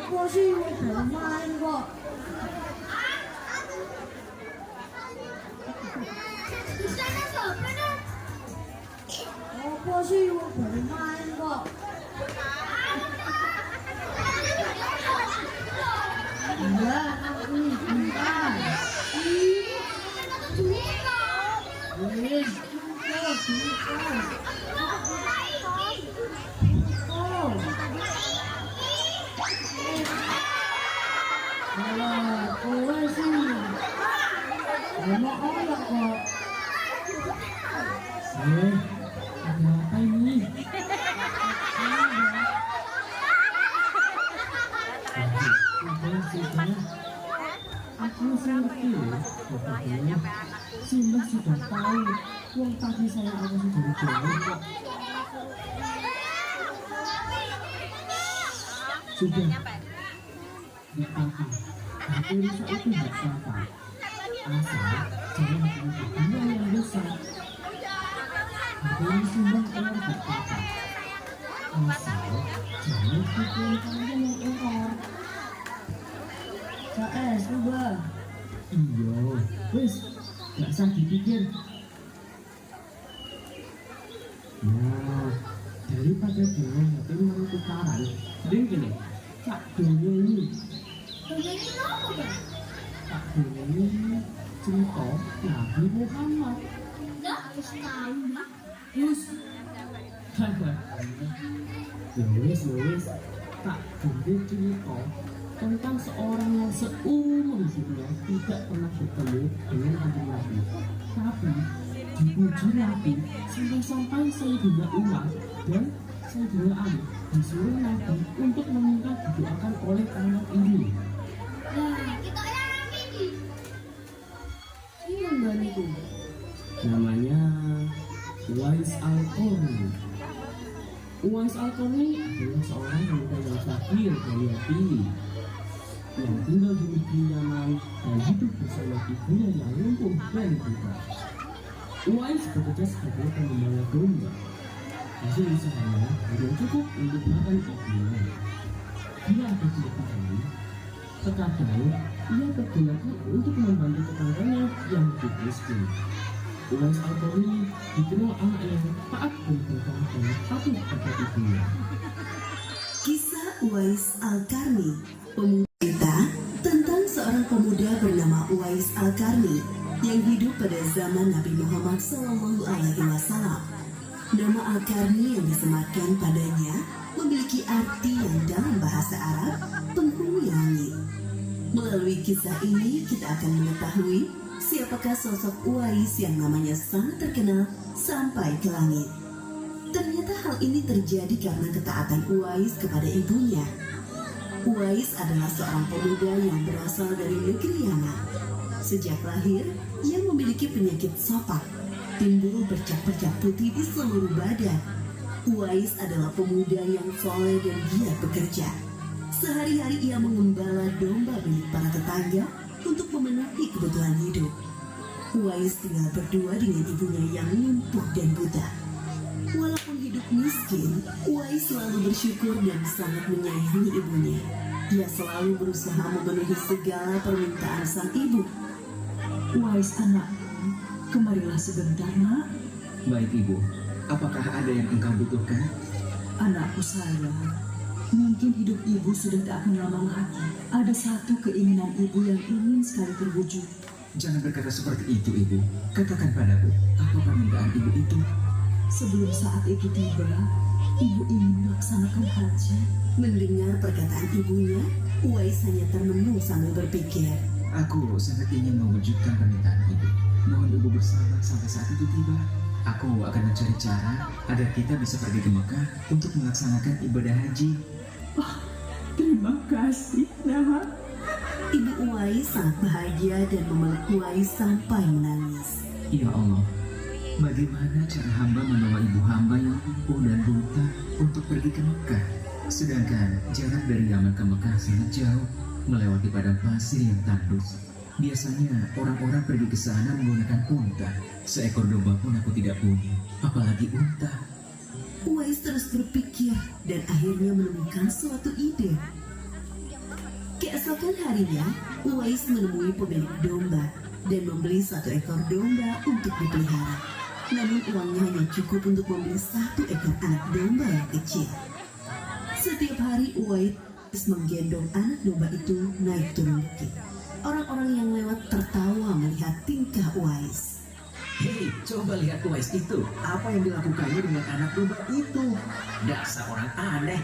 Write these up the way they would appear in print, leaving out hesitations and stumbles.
过是因为很慢过。过是因为很慢过。Iya, aku bentar. Wis, oh. Alah, kowe sih. Ngomong apa kok? Ada apa ini? Aku ngerti ya, Simba sudah tahu yang tadi saya awasi dari jauh kok. Sudah dipaham, tapi Risa itu tidak apa-apa. Asal jangan melakukan bunga yang besar. Dari Simba keluar berkata, asal jangan pukul kalian yang ekor. KS, ubah. Iya, wis, gak usah dipikir. Nah, daripada dengan hati mau tukaran, mending gini, tak dongeng. Dongengin apa ya? Tak dongengin cerita Nabi Muhammad. Enggak, harus tahu lah. Terus, Wis, tak dongeng cerita tentang seorang yang seumur hidupnya tidak pernah bertemu dengan kanjeng Nabi, tapi dipuji Nabi sampai Sayyidina Umar dan Sayyidina Ali disuruh Nabi untuk meminta didoakan oleh anak ini. Nah, kita yang ini. Ini mbak itu. Namanya Uwais Al-Qarni. Uwais Al-Qarni adalah seorang pemuda yang fakir dan yatim yang tinggal di negeri Yaman dan hidup bersama ibunya yang lumpuh dan buta. Uwais bekerja sebagai pengembala domba. Hasil usahanya tidak cukup untuk makan ibunya. Dia ada tiap hari. Terkadang ia bergunakan untuk membantu tetangganya yang hidup miskin. Uwais Al-Qarni dikenal anak yang taat dan berkorban dan patuh pada ibunya. Kisah Uwais Al-Qarni, cerita tentang seorang pemuda bernama Uwais Al-Qarni yang hidup pada zaman Nabi Muhammad SAW. Nama Al-Qarni yang disematkan padanya memiliki arti yang dalam bahasa Arab penghuni langit. Melalui kisah ini kita akan mengetahui siapakah sosok Uwais yang namanya sangat terkenal sampai ke langit. Ternyata hal ini terjadi karena ketaatan Uwais kepada ibunya. Uwais adalah seorang pemuda yang berasal dari negeri Yaman. Sejak lahir, ia memiliki penyakit sopak, timbul bercak-bercak putih di seluruh badan. Uwais adalah pemuda yang soleh dan giat bekerja. Sehari-hari ia mengembala domba milik para tetangga untuk memenuhi kebutuhan hidup. Uwais tinggal berdua dengan ibunya yang lumpuh dan buta. Walaupun hidup miskin, Uwais selalu bersyukur dan sangat menyayangi ibunya. Dia selalu berusaha memenuhi segala permintaan sang ibu. Uwais anak, kemarilah sebentar nak. Baik ibu, apakah ada yang engkau butuhkan? Anakku sayang, mungkin hidup ibu sudah tak akan lama lagi. Ada satu keinginan ibu yang ingin sekali terwujud. Jangan berkata seperti itu ibu. Katakan padaku, apa permintaan ibu itu? Sebelum saat itu tiba, ibu ingin melaksanakan haji. Mendengar perkataan ibunya, Uwais hanya termenung sambil berpikir. Aku sangat ingin mewujudkan permintaan ibu. Mohon ibu bersabar sampai saat itu tiba. Aku akan mencari cara agar kita bisa pergi ke Mekah untuk melaksanakan ibadah haji. Oh, terima kasih nak. Ibu Uwais sangat bahagia dan memeluk Uwais sampai menangis. Ya Allah, bagaimana cara hamba membawa ibu hamba yang lumpuh dan buta untuk pergi ke Mekah? Sedangkan jarak dari Yaman ke Mekah sangat jauh, melewati padang pasir yang tandus. Biasanya orang-orang pergi ke sana menggunakan unta. Seekor domba pun aku tidak punya, apalagi unta. Uwais terus berpikir dan akhirnya menemukan suatu ide. Keesokan harinya, Uwais menemui pemilik domba dan membeli 1 ekor domba untuk dipelihara. Namun uangnya hanya cukup untuk membeli 1 ekor anak domba yang kecil. Setiap hari Uwais menggendong anak domba itu naik turun bukit. Orang-orang yang lewat tertawa melihat tingkah Uwais. Hei, coba lihat Uwais itu. Apa yang dilakukannya dengan anak domba itu? Dasar orang aneh.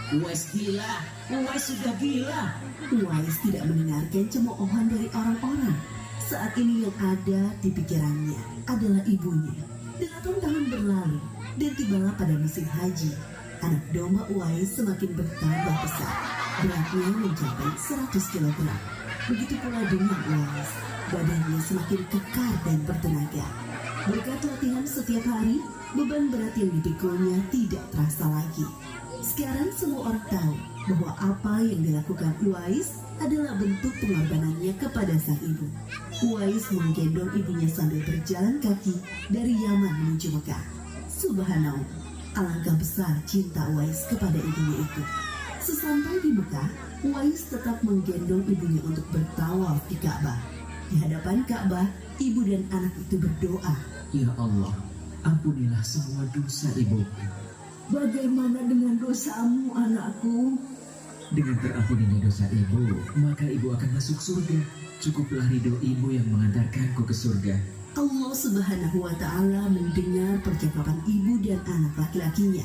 Uwais gila, Uwais sudah gila. Uwais tidak mendengarkan cemoohan dari orang-orang. Saat ini yang ada di pikirannya adalah ibunya. 8 tahun berlalu dan tibalah pada musim haji. Anak domba Uwais semakin bertambah besar. Beratnya mencapai 100 kg. Begitu pula dengan Uwais. Badannya semakin kekar dan bertenaga. Berkat latihan setiap hari, beban berat yang dipikulnya tidak terasa lagi. Sekarang semua orang tahu bahwa apa yang dilakukan Uwais adalah bentuk pengorbanannya kepada sang ibu. Uwais menggendong ibunya sambil berjalan kaki dari Yaman menuju Mekah. Subhanallah, alangkah besar cinta Uwais kepada ibunya itu. Sesampai di Mekah, Uwais tetap menggendong ibunya untuk bertawaf di Ka'bah. Di hadapan Ka'bah, ibu dan anak itu berdoa. Ya Allah, ampunilah semua dosa ibu. Bagaimana dengan dosamu, anakku? Dengan terampuninya dosa ibu, maka ibu akan masuk surga. Cukuplah ridho ibu yang mengantarkanku ke surga. Allah Subhanahu wa Ta'ala mendengar percakapan ibu dan anak laki-lakinya.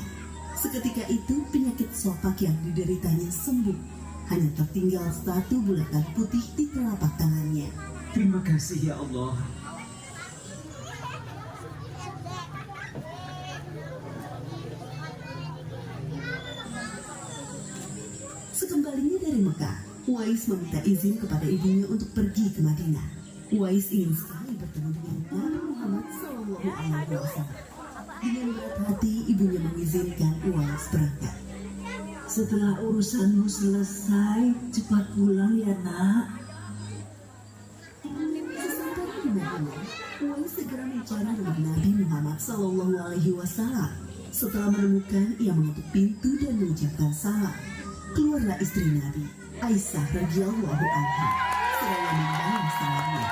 Seketika itu penyakit sopak yang dideritanya sembuh. Hanya tertinggal 1 bulatan putih di telapak tangannya. Terima kasih ya Allah. Sekembalinya dari Mekah, Uwais meminta izin kepada ibunya untuk pergi ke Madinah. Uwais ingin sekali bertemu dengan Nabi Muhammad SAW. Dengan berat hati, ibunya mengizinkan Uwais berangkat. Setelah urusanmu selesai, cepat pulang ya nak. Sesampainya di Madinah, Uwais segera mencari rumah Nabi Muhammad SAW. Setelah menemukan, ia mengetuk pintu dan mengucapkan salam. Keluarlah istri Nabi, Aisyah radhiyallahu anha, seraya membalas salamnya.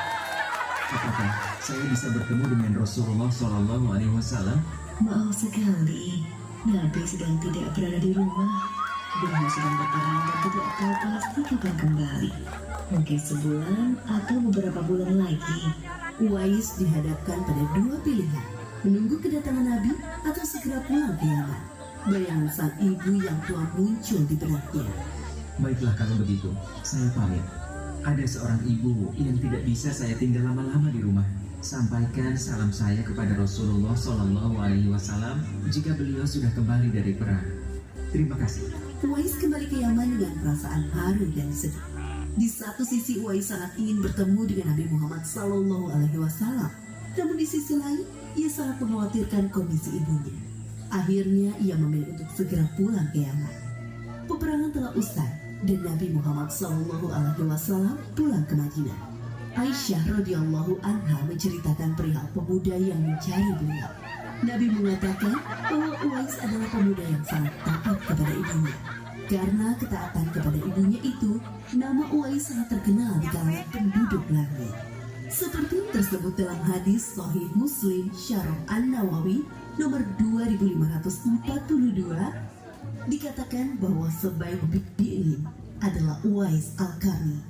Apakah saya bisa bertemu dengan Rasulullah Shallallahu Alaihi Wasallam? Maaf sekali, Nabi sedang tidak berada di rumah. Beliau sedang berperang dan tidak tahu pasti kapan kembali. Mungkin sebulan atau beberapa bulan lagi. Uwais dihadapkan pada 2 pilihan, menunggu kedatangan Nabi atau segera pulang ke Yaman. Bayangan sang ibu yang telah muncul di benaknya. Baiklah kalau begitu, saya pamit. Ada seorang ibu yang tidak bisa saya tinggal lama-lama di rumah. Sampaikan salam saya kepada Rasulullah Shallallahu Alaihi Wasallam jika beliau sudah kembali dari perang. Terima kasih. Uwais kembali ke Yaman dengan perasaan haru dan sedih. Di satu sisi Uwais sangat ingin bertemu dengan Nabi Muhammad SAW, namun di sisi lain ia sangat mengkhawatirkan kondisi ibunya. Akhirnya ia memilih untuk segera pulang ke Yaman. Peperangan telah usai dan Nabi Muhammad SAW pulang ke Madinah. Aisyah radhiyallahu anha menceritakan perihal pemuda yang mencari beliau. Nabi mengatakan bahwa Uwais adalah pemuda yang sangat taat kepada ibunya. Karena ketaatan kepada ibunya itu, nama Uwais sangat terkenal di kalangan penduduk langit. Seperti tersebut dalam hadis Sahih Muslim Syarah An-Nawawi nomor 2542, dikatakan bahwa sebaik bi'in adalah Uwais Al-Qarni.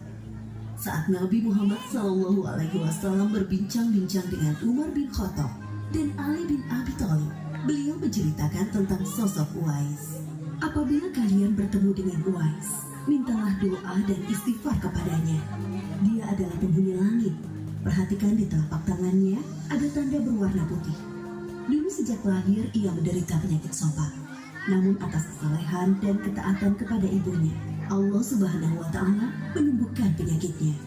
Saat Nabi Muhammad SAW berbincang-bincang dengan Umar bin Khattab dan Ali bin Abi Thalib, beliau menceritakan tentang sosok Uwais. Apabila kalian bertemu dengan Uwais, mintalah doa dan istighfar kepadanya. Dia adalah penghuni langit. Perhatikan di telapak tangannya ada tanda berwarna putih. Dulu sejak lahir ia menderita penyakit sopak. Namun atas kesalehan dan ketaatan kepada ibunya, Allah Subhanahu wa Ta'ala menyembuhkan penyakitnya.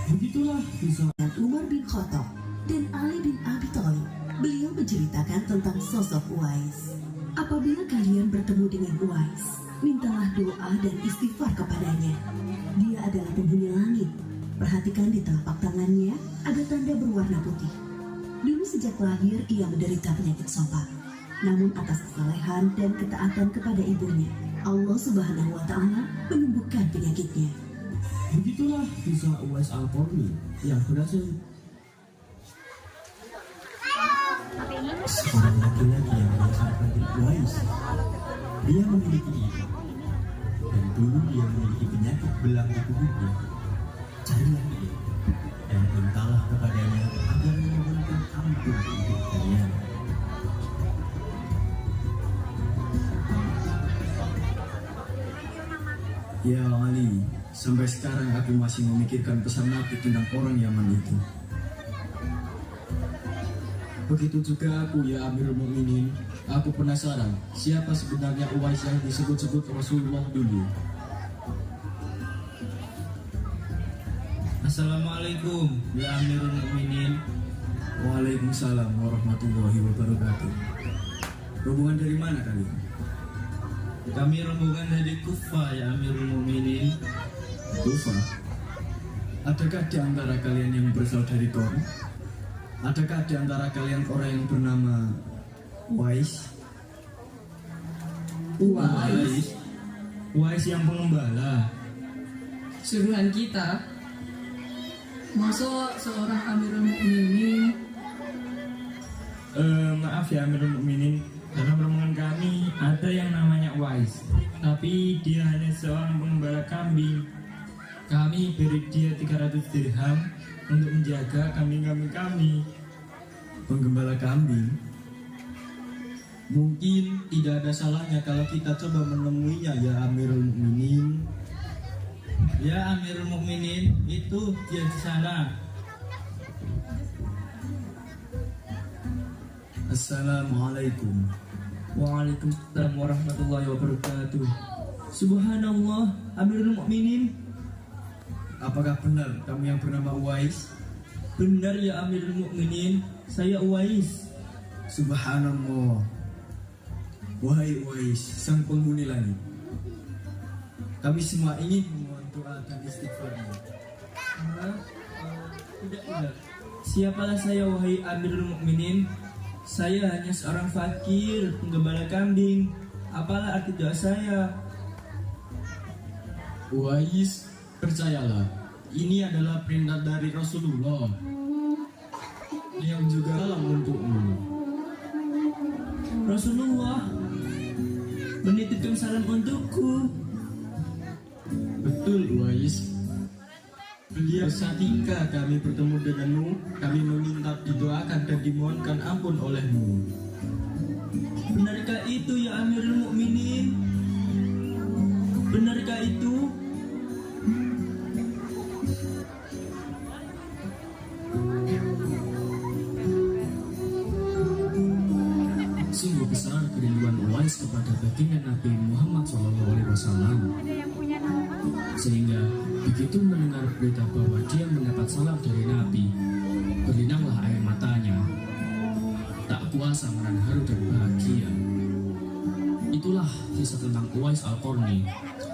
Begitulah kisah Umar bin Khattab dan Ali bin Abi Thalib, beliau menceritakan tentang sosok Uwais. Apabila kalian bertemu dengan Uwais, mintalah doa dan istighfar kepadanya. Dia adalah penghuni langit. Perhatikan di telapak tangannya ada tanda berwarna putih. Dulu sejak lahir ia menderita penyakit sopak. Namun atas kesalehan dan ketaatan kepada ibunya, Allah Subhanahu wa Ta'ala menyembuhkan penyakitnya. Begitulah kisah Uwais Al-Qarni yang berhasil. Seorang laki-laki yang biasa dipanggil Uwais. Dia memiliki ibu, dan dulu dia memiliki penyakit belang di tubuhnya. Carilah dia dan mintalah kepadanya agar memberikan ampun untuk kalian. Ya Ali, sampai sekarang aku masih memikirkan pesan Nabi tentang orang Yaman itu. Begitu juga aku ya Amirul Mukminin. Aku penasaran siapa sebenarnya Uwais yang disebut-sebut Rasulullah dulu. Assalamualaikum ya Amirul Mukminin. Waalaikumsalam warahmatullahi wabarakatuh. Hubungan dari mana kalian? Kami rombongan dari Kufa ya Amirul Mukminin. Kufa? Adakah di antara kalian yang berasal dari Qom? Adakah di antara kalian orang yang bernama Uwais? Uwais, Uwais yang pengembala. Suruhan kita. Masa seorang Amirul Mukminin? Maaf ya Amirul Mukminin, dalam rombongan kami ada yang namanya Uwais, tapi dia hanya seorang pengembala kambing. Kami beri dia 300 dirham untuk menjaga kambing-kambing kami. Penggembala kambing? Mungkin tidak ada salahnya kalau kita coba menemuinya ya Amirul Mukminin. Ya Amirul Mukminin, itu dia di sana. Assalamualaikum. Waalaikumsalam warahmatullahi wabarakatuh. Subhanallah, Amirul Mukminin. Apakah benar kamu yang bernama Uwais? Benar ya Amirul Mukminin, saya Uwais. Subhanallah. Wahai Uwais, sang penghuni langit, kami semua ingin memohon doa dan istighfarmu. Tidak. Siapalah saya wahai Amirul Mukminin? Saya hanya seorang fakir, penggembala kambing. Apalah arti doa saya? Uwais, percayalah, ini adalah perintah dari Rasulullah yang juga salam untukmu. Rasulullah menitipkan salam untukku. Betul Uwais. Beliau ketika kami bertemu denganmu, kami meminta didoakan dan dimohonkan ampun olehmu. Benarkah itu ya Amirul Mukminin? Benarkah itu? sungguh besar kerinduan Uwais kepada baginda Nabi Muhammad SAW. Sehingga begitu mendengar berita bahwa dia mendapat salam dari Nabi, berlinanglah air matanya. Tak kuasa menahan haru dan bahagia. Itulah kisah tentang Uwais Al-Qarni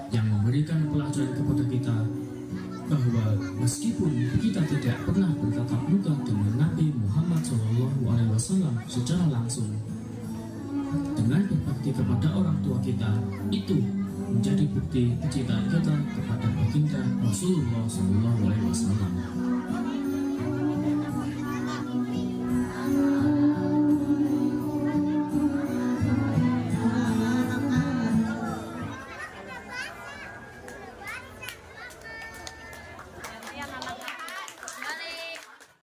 yang memberikan pelajaran kepada kita bahwa meskipun kita tidak pernah bertatap muka dengan Nabi Muhammad SAW secara langsung, dengan berbakti kepada orang tua kita itu menjadi bukti kecintaan kita kepada baginda Rasulullah SAW.